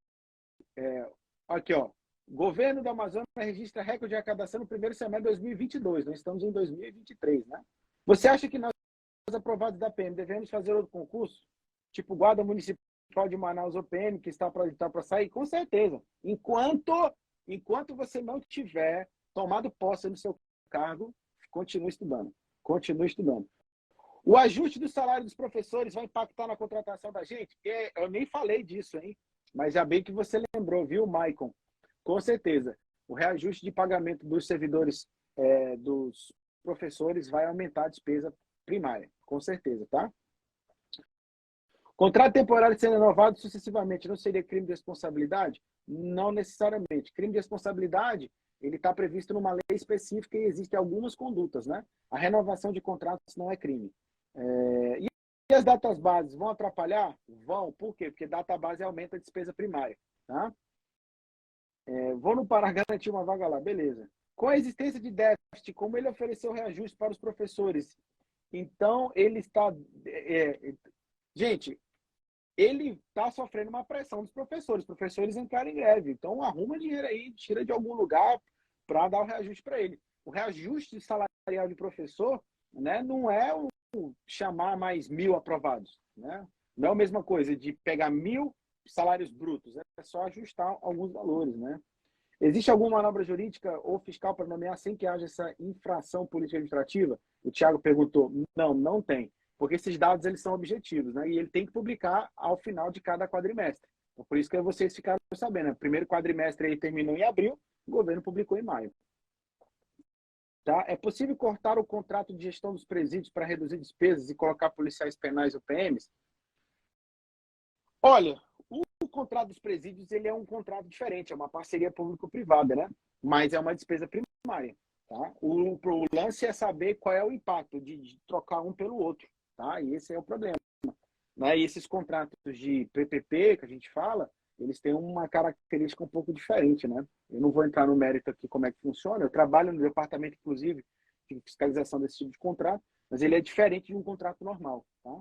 aqui, ó. O governo do Amazonas registra recorde de arrecadação no primeiro semestre de 2022. Nós estamos em 2023, né? Você acha que nós, aprovados da PM, devemos fazer outro concurso? Tipo Guarda Municipal de Manaus ou PM, que está para sair? Com certeza. Enquanto você não tiver tomado posse no seu cargo, continue estudando. Continue estudando. O ajuste do salário dos professores vai impactar na contratação da gente? Eu nem falei disso, hein? Mas já bem que você lembrou, viu, Maicon? Com certeza. O reajuste de pagamento dos servidores, dos professores, vai aumentar a despesa primária. Com certeza, tá? Contrato temporário sendo renovado sucessivamente não seria crime de responsabilidade? Não necessariamente. Crime de responsabilidade, ele está previsto numa lei específica e existem algumas condutas, né? A renovação de contratos não é crime. E as datas bases vão atrapalhar? Vão. Por quê? Porque data base aumenta a despesa primária, tá? Vou no Pará garantir uma vaga lá, beleza. Com a existência de déficit, como ele ofereceu reajuste para os professores? Então, ele está... gente, ele está sofrendo uma pressão dos professores. Os professores entraram em greve. Então, arruma dinheiro aí, tira de algum lugar para dar o reajuste para ele. O reajuste salarial de professor, né, não é chamar mais 1.000 aprovados, né? Não é a mesma coisa de pegar 1.000 salários brutos, é só ajustar alguns valores, né? Existe alguma manobra jurídica ou fiscal para nomear sem que haja essa infração política administrativa? O Thiago perguntou. Não, não tem, porque esses dados eles são objetivos, né? E ele tem que publicar ao final de cada quadrimestre. Então, por isso que vocês ficaram sabendo, né? O primeiro quadrimestre aí terminou em abril, o governo publicou em maio. Tá? É possível cortar o contrato de gestão dos presídios para reduzir despesas e colocar policiais penais ou PMs? Olha, o contrato dos presídios ele é um contrato diferente, é uma parceria público-privada, né? Mas é uma despesa primária. Tá? O lance é saber qual é o impacto de trocar um pelo outro. Tá? E esse é o problema. Né? E esses contratos de PPP que a gente fala, eles têm uma característica um pouco diferente, né? Eu não vou entrar no mérito aqui como é que funciona. Eu trabalho no departamento, inclusive, de fiscalização desse tipo de contrato, mas ele é diferente de um contrato normal, tá?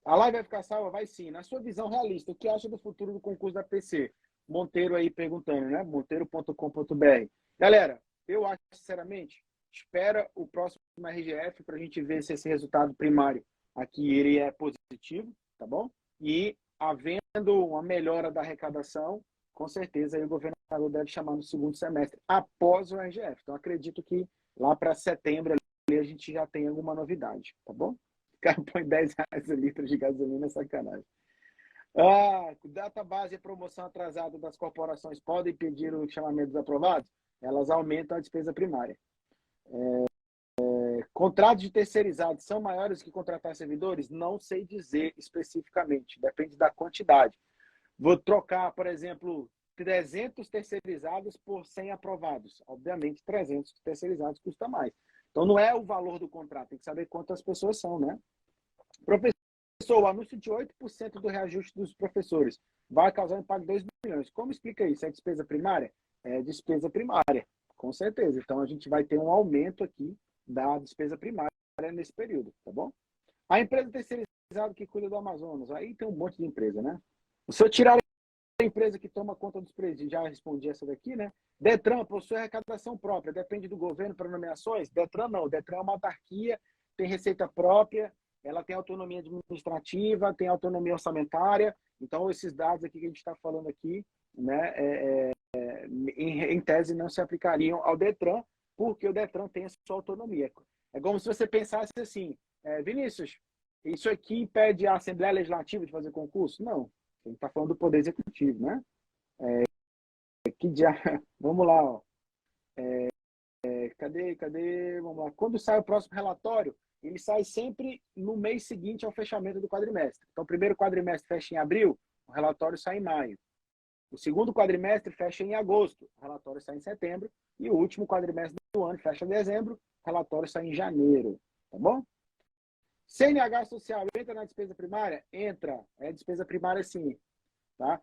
A live vai ficar salva? Vai sim. Na sua visão realista, o que acha do futuro do concurso da PC? Monteiro aí perguntando, né? Monteiro.com.br. Galera, eu acho, sinceramente, espera o próximo RGF para a gente ver se esse resultado primário aqui ele é positivo, tá bom? E havendo uma melhora da arrecadação, com certeza aí o governador deve chamar no segundo semestre, após o RGF. Então, acredito que lá para setembro ali, a gente já tem alguma novidade, tá bom? O cara põe R$10 a litro de gasolina, é sacanagem. Data base e promoção atrasada das corporações podem impedir o chamamento dos aprovados? Elas aumentam a despesa primária. Contratos de terceirizados são maiores que contratar servidores? Não sei dizer especificamente, depende da quantidade. Vou trocar, por exemplo, 300 terceirizados por 100 aprovados. Obviamente, 300 terceirizados custa mais. Então, não é o valor do contrato, tem que saber quantas pessoas são, né? Professor, o anúncio de 8% do reajuste dos professores vai causar um impacto de 2 bilhões. Como explica isso? É despesa primária? É despesa primária, com certeza. Então, a gente vai ter um aumento aqui da despesa primária nesse período, tá bom? A empresa terceirizada que cuida do Amazonas, aí tem um monte de empresa, né? Se eu tirar a empresa que toma conta dos presídios, já respondi essa daqui, né? Detran possui arrecadação própria, depende do governo para nomeações? Detran não, Detran é uma autarquia, tem receita própria, ela tem autonomia administrativa, tem autonomia orçamentária, então esses dados aqui que a gente está falando aqui, né, em tese não se aplicariam ao Detran, porque o Detran tem a sua autonomia. É como se você pensasse assim, Vinícius, isso aqui impede a Assembleia Legislativa de fazer concurso? Não, a gente está falando do Poder Executivo, né? Vamos lá, ó. Cadê? Vamos lá. Quando sai o próximo relatório, ele sai sempre no mês seguinte ao fechamento do quadrimestre. Então, o primeiro quadrimestre fecha em abril, o relatório sai em maio. O segundo quadrimestre fecha em agosto, o relatório sai em setembro. E o último quadrimestre do ano fecha em dezembro, o relatório sai em janeiro. Tá bom? CNH social entra na despesa primária? Entra. É despesa primária sim. Tá?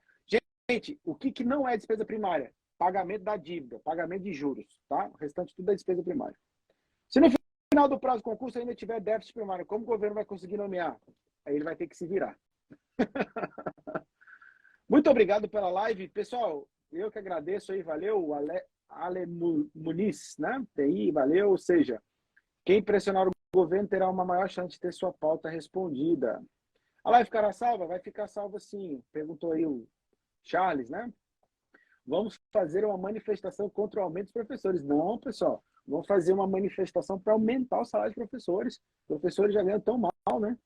Gente, o que não é despesa primária? Pagamento da dívida, pagamento de juros. Tá? O restante tudo é despesa primária. Se no final do prazo do concurso ainda tiver déficit primário, como o governo vai conseguir nomear? Aí ele vai ter que se virar. Muito obrigado pela live. Pessoal, eu que agradeço aí, valeu. Ale Muniz, né? TI, valeu. Ou seja, quem pressionar o governo terá uma maior chance de ter sua pauta respondida. A live ficará salva? Vai ficar salva sim. Perguntou aí o Charles, né? Vamos fazer uma manifestação contra o aumento dos professores. Não, pessoal. Vamos fazer uma manifestação para aumentar o salário dos professores. Os professores já ganham tão mal, né?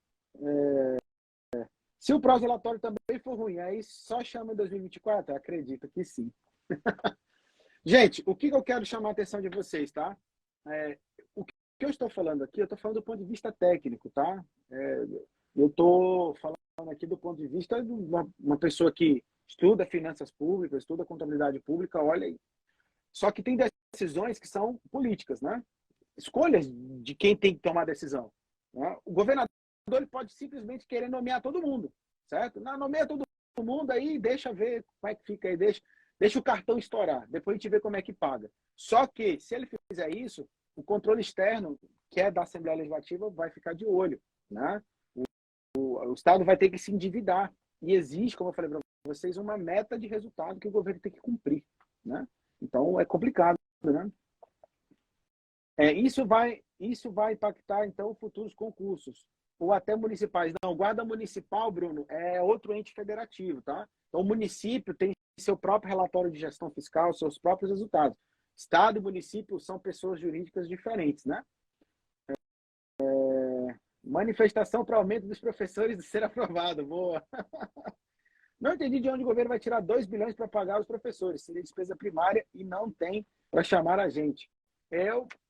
Se o prazo relatório também for ruim, aí só chama em 2024? Acredito que sim. Gente, o que eu quero chamar a atenção de vocês, tá? O que eu estou falando aqui, eu estou falando do ponto de vista técnico, tá? Eu estou falando aqui do ponto de vista de uma pessoa que estuda finanças públicas, estuda contabilidade pública, olha aí. Só que tem decisões que são políticas, né? Escolhas de quem tem que tomar a decisão. Né? O governador ele pode simplesmente querer nomear todo mundo, certo? Não, nomeia todo mundo aí, deixa ver como é que fica aí, deixa o cartão estourar, depois a gente vê como é que paga. Só que, se ele fizer isso, o controle externo, que é da Assembleia Legislativa, vai ficar de olho, né? O Estado vai ter que se endividar. E existe, como eu falei para vocês, uma meta de resultado que o governo tem que cumprir, né? Então, é complicado, né? Isso vai impactar, então, futuros concursos. Ou até municipais. Não, guarda municipal, Bruno, é outro ente federativo, tá? Então, o município tem seu próprio relatório de gestão fiscal, seus próprios resultados. Estado e município são pessoas jurídicas diferentes, né? Manifestação para aumento dos professores de ser aprovado. Boa. Não entendi de onde o governo vai tirar 2 bilhões para pagar os professores. Seria despesa primária e não tem para chamar a gente.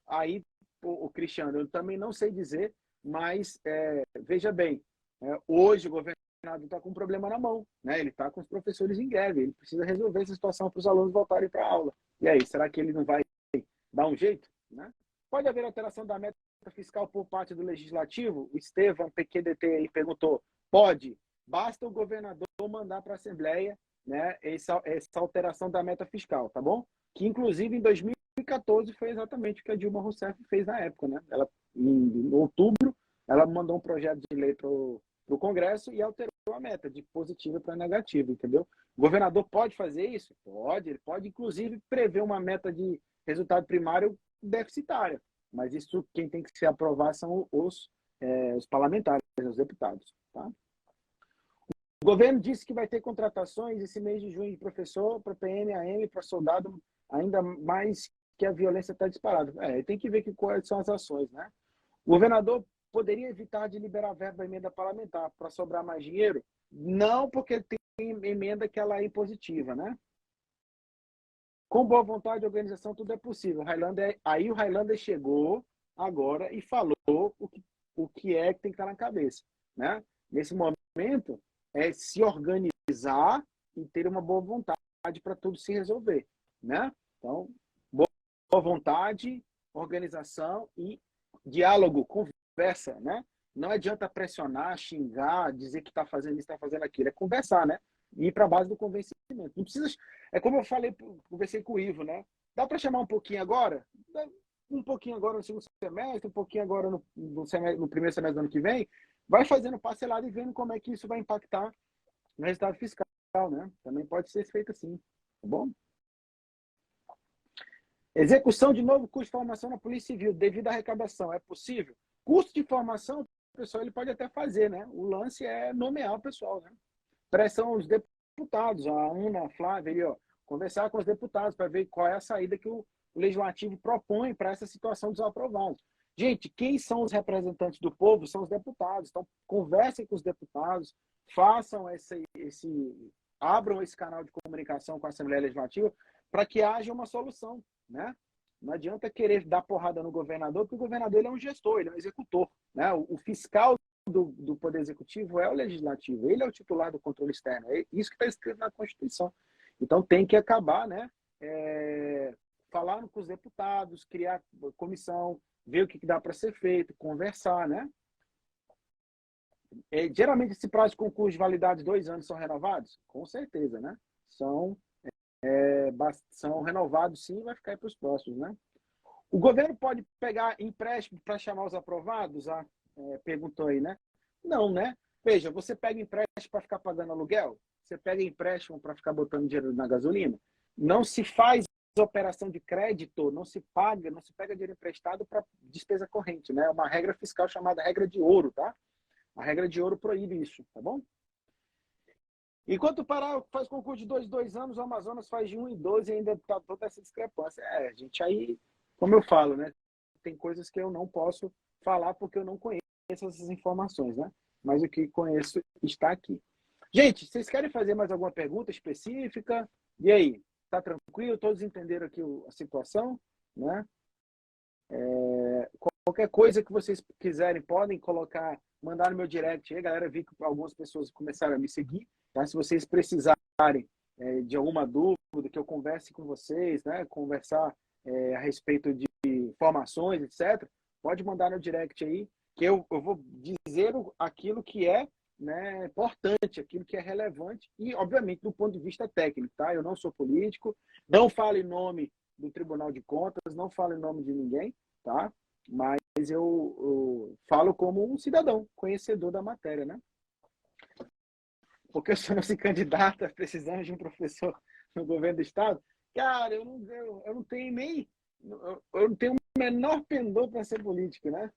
Aí, o Cristiano, eu também não sei dizer, mas veja bem, hoje o governador está com um problema na mão, né? Ele está com os professores em greve, ele precisa resolver essa situação para os alunos voltarem para a aula. E aí, será que ele não vai dar um jeito? Né? Pode haver alteração da meta fiscal por parte do Legislativo? O Estevam, PQDT, aí perguntou. Pode. Basta o governador mandar para a Assembleia, né, essa alteração da meta fiscal, tá bom? Que, inclusive, em 2014 foi exatamente o que a Dilma Rousseff fez na época, né? Ela, em outubro, ela mandou um projeto de lei para o Congresso e alterou a meta de positiva para negativa, entendeu? O governador pode fazer isso? Pode. Ele pode, inclusive, prever uma meta de resultado primário deficitária. Mas isso quem tem que se aprovar são os parlamentares, os deputados. Tá? O governo disse que vai ter contratações esse mês de junho de professor para PM, AM, para soldado, ainda mais que a violência está disparada. Tem que ver quais são as ações. Né? O governador poderia evitar de liberar verba da emenda parlamentar para sobrar mais dinheiro? Não, porque tem emenda que ela é impositiva, né? Com boa vontade e organização, tudo é possível. Aí o Highlander chegou agora e falou o que é que tem que estar na cabeça. Né? Nesse momento, é se organizar e ter uma boa vontade para tudo se resolver. Né? Então, boa vontade, organização e diálogo, conversa. Né? Não adianta pressionar, xingar, dizer que está fazendo isso, está fazendo aquilo. É conversar, né? E ir para a base do convencimento. Não precisa. É como eu falei, conversei com o Ivo, né? Dá para chamar um pouquinho agora? Um pouquinho agora no segundo semestre, um pouquinho agora no primeiro semestre do ano que vem. Vai fazendo parcelado e vendo como é que isso vai impactar no resultado fiscal, né? Também pode ser feito assim, tá bom? Execução de novo curso de formação na Polícia Civil devido à arrecadação. É possível? Custo de formação, o pessoal ele pode até fazer, né? O lance é nomear o pessoal, né? Pressão os deputados, a Ana, a Flávia, ali, ó, conversar com os deputados para ver qual é a saída que o Legislativo propõe para essa situação dos aprovados. Gente, quem são os representantes do povo? São os deputados. Então, conversem com os deputados, façam abram esse canal de comunicação com a Assembleia Legislativa para que haja uma solução, né? Não adianta querer dar porrada no governador, porque o governador ele é um gestor, ele é um executor, né? O fiscal do Poder Executivo é o Legislativo, ele é o titular do controle externo, é isso que está escrito na Constituição. Então tem que acabar, né? Falar com os deputados, criar comissão, ver o que dá para ser feito, conversar, né? Geralmente esse prazo de concurso de validade de 2 anos são renovados? Com certeza, né? São renovados sim, vai ficar aí para os próximos, né? O governo pode pegar empréstimo para chamar os aprovados? Perguntou aí, né? Não, né? Veja, você pega empréstimo para ficar pagando aluguel? Você pega empréstimo para ficar botando dinheiro na gasolina? Não se faz operação de crédito, não se pega dinheiro emprestado para despesa corrente, né? É uma regra fiscal chamada regra de ouro, tá? A regra de ouro proíbe isso, tá bom? Enquanto o Pará faz concurso de 2 anos, o Amazonas faz de 1 em 12 e ainda tá toda essa discrepância. Gente, aí, como eu falo, né? Tem coisas que eu não posso falar porque eu não conheço essas informações, né? Mas o que conheço está aqui. Gente, vocês querem fazer mais alguma pergunta específica? E aí? Tá tranquilo? Todos entenderam aqui a situação, né? Qualquer coisa que vocês quiserem, podem colocar, mandar no meu direct. Aí, galera, vi que algumas pessoas começaram a me seguir, tá? Se vocês precisarem de alguma dúvida, que eu converse com vocês, né? Conversar a respeito de informações, etc., pode mandar no direct aí, que eu vou dizer aquilo que é, né, importante, aquilo que é relevante e, obviamente, do ponto de vista técnico, tá? Eu não sou político, não falo em nome do Tribunal de Contas, não falo em nome de ninguém, tá? Mas eu falo como um cidadão, conhecedor da matéria, né? Porque se eu não se candidata, precisamos de um professor no governo do Estado, cara, eu não tenho nem... Eu não tenho o menor pendor para ser político, né?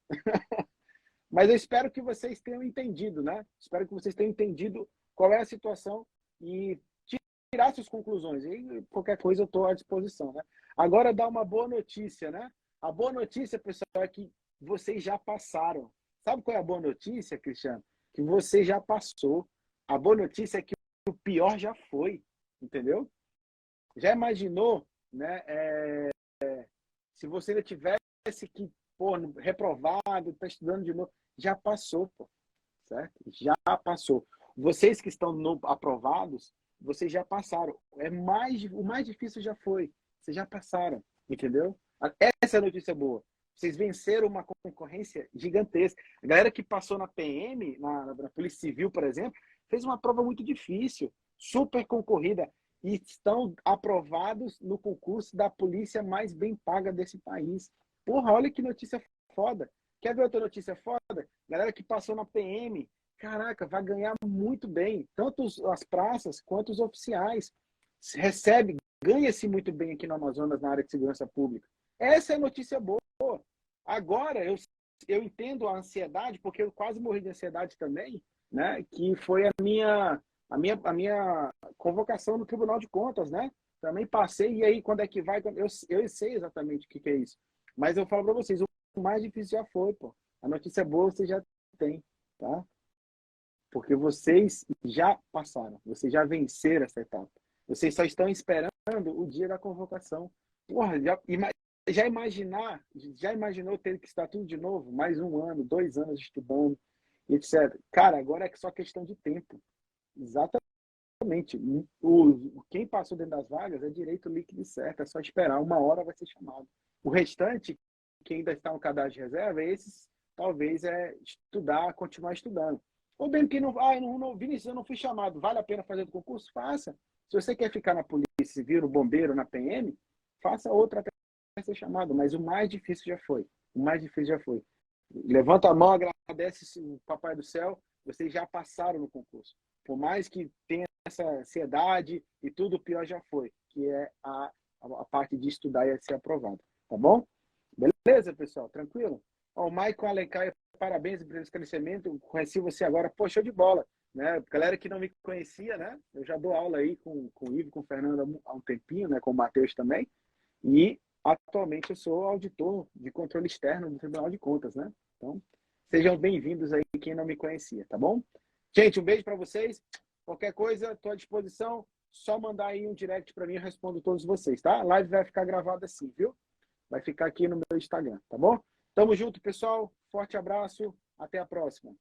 Mas eu espero que vocês tenham entendido, né? Espero que vocês tenham entendido qual é a situação e tirar suas conclusões. E qualquer coisa eu estou à disposição, né? Agora dá uma boa notícia, né? A boa notícia, pessoal, é que vocês já passaram. Sabe qual é a boa notícia, Cristiano? Que você já passou. A boa notícia é que o pior já foi, entendeu? Já imaginou, né? Se você ainda tivesse que, reprovado, está estudando de novo, já passou, certo? Já passou. Vocês que estão aprovados, vocês já passaram. O mais difícil já foi. Vocês já passaram, entendeu? Essa é a notícia boa. Vocês venceram uma concorrência gigantesca. A galera que passou na PM, na Polícia Civil, por exemplo, fez uma prova muito difícil, super concorrida, e estão aprovados no concurso da polícia mais bem paga desse país. Porra, olha que notícia foda. Quer ver outra notícia foda? Galera que passou na PM, caraca, vai ganhar muito bem. Tanto as praças quanto os oficiais. Ganha-se muito bem aqui no Amazonas na área de segurança pública. Essa é a notícia boa. Agora, eu entendo a ansiedade, porque eu quase morri de ansiedade também, né? Que foi a minha convocação no Tribunal de Contas, né? Também passei, e aí quando é que vai? Eu sei exatamente o que é isso. Mas eu falo para vocês, o mais difícil já foi, pô. A notícia boa você já tem, tá? Porque vocês já passaram, vocês já venceram essa etapa. Vocês só estão esperando o dia da convocação. Porra, já imaginou ter que estudar tudo de novo? Mais 1 ano, 2 anos estudando, etc. Cara, agora é só questão de tempo. Exatamente. Quem passou dentro das vagas é direito líquido e certo. É só esperar. 1 hora vai ser chamado. O restante, que ainda está no cadastro de reserva, esses talvez estudar, continuar estudando. Ou bem que Vinícius, eu não fui chamado. Vale a pena fazer o concurso? Faça. Se você quer ficar na polícia civil, no bombeiro, na PM, faça outra até ser chamado. Mas o mais difícil já foi. O mais difícil já foi. Levanta a mão, agradece o Papai do Céu. Vocês já passaram no concurso. Por mais que tenha essa ansiedade e tudo, o pior já foi. Que é a parte de estudar e ser aprovado. Tá bom? Beleza, pessoal? Tranquilo? Ó, o Maicon Alencar, parabéns pelo esclarecimento. Eu conheci você agora. Pô, show de bola. Né? Galera que não me conhecia, né? Eu já dou aula aí com o Ivo, com o Fernando há um tempinho, né? Com o Matheus também. E atualmente eu sou auditor de controle externo do Tribunal de Contas, né? Então, sejam bem-vindos aí quem não me conhecia, tá bom? Gente, um beijo para vocês. Qualquer coisa, estou à disposição. Só mandar aí um direct para mim, eu respondo todos vocês, tá? A live vai ficar gravada assim, viu? Vai ficar aqui no meu Instagram, tá bom? Tamo junto, pessoal. Forte abraço. Até a próxima.